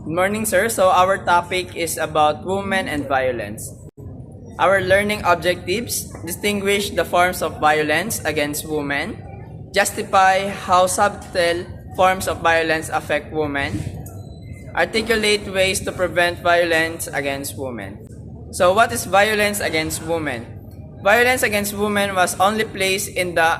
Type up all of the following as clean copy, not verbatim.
Good morning, sir. So our topic is about women and violence. Our learning objectives distinguish the forms of violence against women, justify how subtle forms of violence affect women, articulate ways to prevent violence against women. So what is violence against women? Violence against women was only placed in the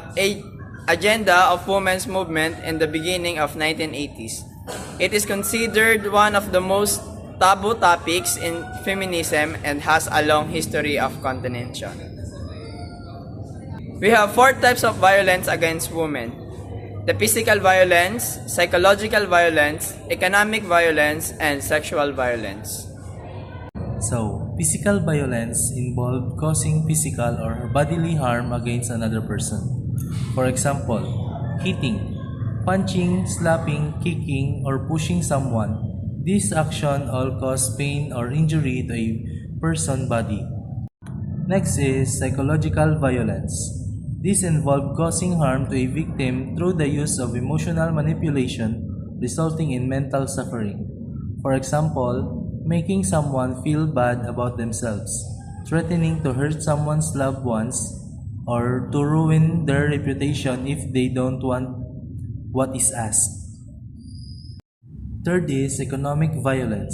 agenda of women's movement in the beginning of 1980s. It is considered one of the most taboo topics in feminism and has a long history of contention. We have four types of violence against women: the physical violence, psychological violence, economic violence, and sexual violence. So, physical violence involves causing physical or bodily harm against another person. For example, hitting, punching, slapping, kicking, or pushing someone. These actions all cause pain or injury to a person's body. Next is psychological violence. This involves causing harm to a victim through the use of emotional manipulation, resulting in mental suffering. For example, making someone feel bad about themselves, threatening to hurt someone's loved ones, or to ruin their reputation if they don't want what is asked. Third is economic violence,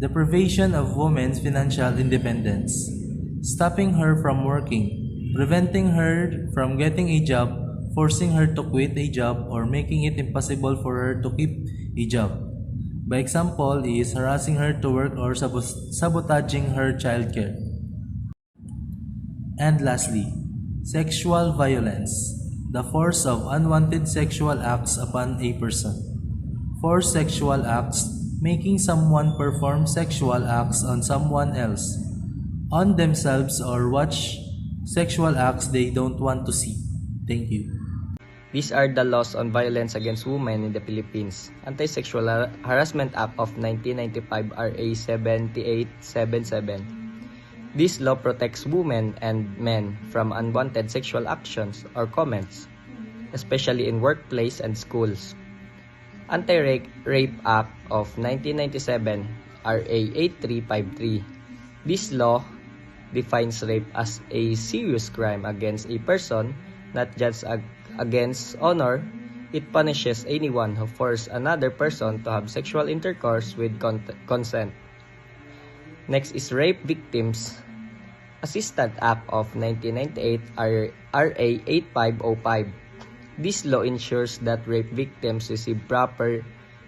the privation of women's financial independence, stopping her from working, preventing her from getting a job, forcing her to quit a job, or making it impossible for her to keep a job. By example is harassing her to work or sabotaging her childcare. And lastly, sexual violence, the force of unwanted sexual acts upon a person. Forced sexual acts, making someone perform sexual acts on someone else, on themselves, or watch sexual acts they don't want to see. Thank you. These are the laws on violence against women in the Philippines. Anti-Sexual Harassment Act of 1995 RA 7877. This law protects women and men from unwanted sexual actions or comments, especially in workplace and schools. Anti-Rape Act of 1997 RA 8353. This law defines rape as a serious crime against a person, not just against honor. It punishes anyone who forces another person to have sexual intercourse with consent. Next is Rape Victims Assistance Act of 1998 RA 8505. This law ensures that rape victims receive proper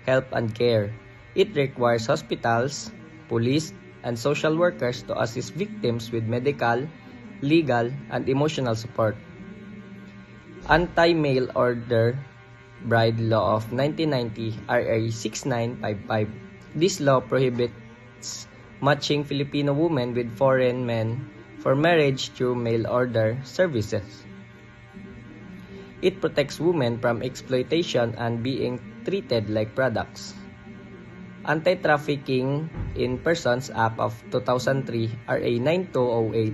help and care. It requires hospitals, police, and social workers to assist victims with medical, legal, and emotional support. Anti-Mail Order Bride Law of 1990 RA 6955. This law prohibits matching Filipino women with foreign men for marriage through mail order services. It protects women from exploitation and being treated like products. Anti-Trafficking in Persons Act of 2003 RA 9208.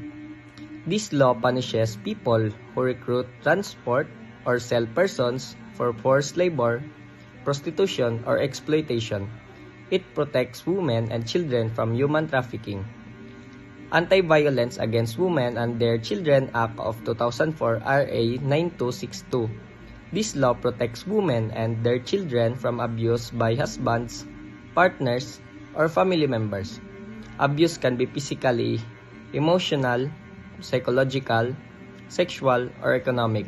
This law punishes people who recruit, transport, or sell persons for forced labor, prostitution, or exploitation. It protects women and children from human trafficking. Anti-Violence Against Women and Their Children Act of 2004 RA 9262. This law protects women and their children from abuse by husbands, partners, or family members. Abuse can be physically, emotional, psychological, sexual, or economic.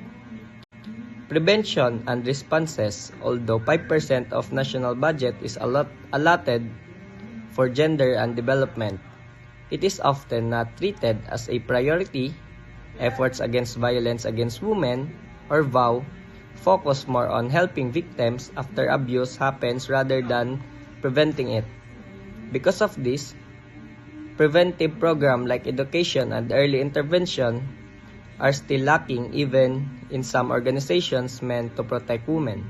Prevention and responses. Although 5% of national budget is allotted for gender and development, it is often not treated as a priority. Efforts against violence against women, or VOW, focus more on helping victims after abuse happens rather than preventing it. Because of this, preventive programs like education and early intervention are still lacking even in some organizations meant to protect women.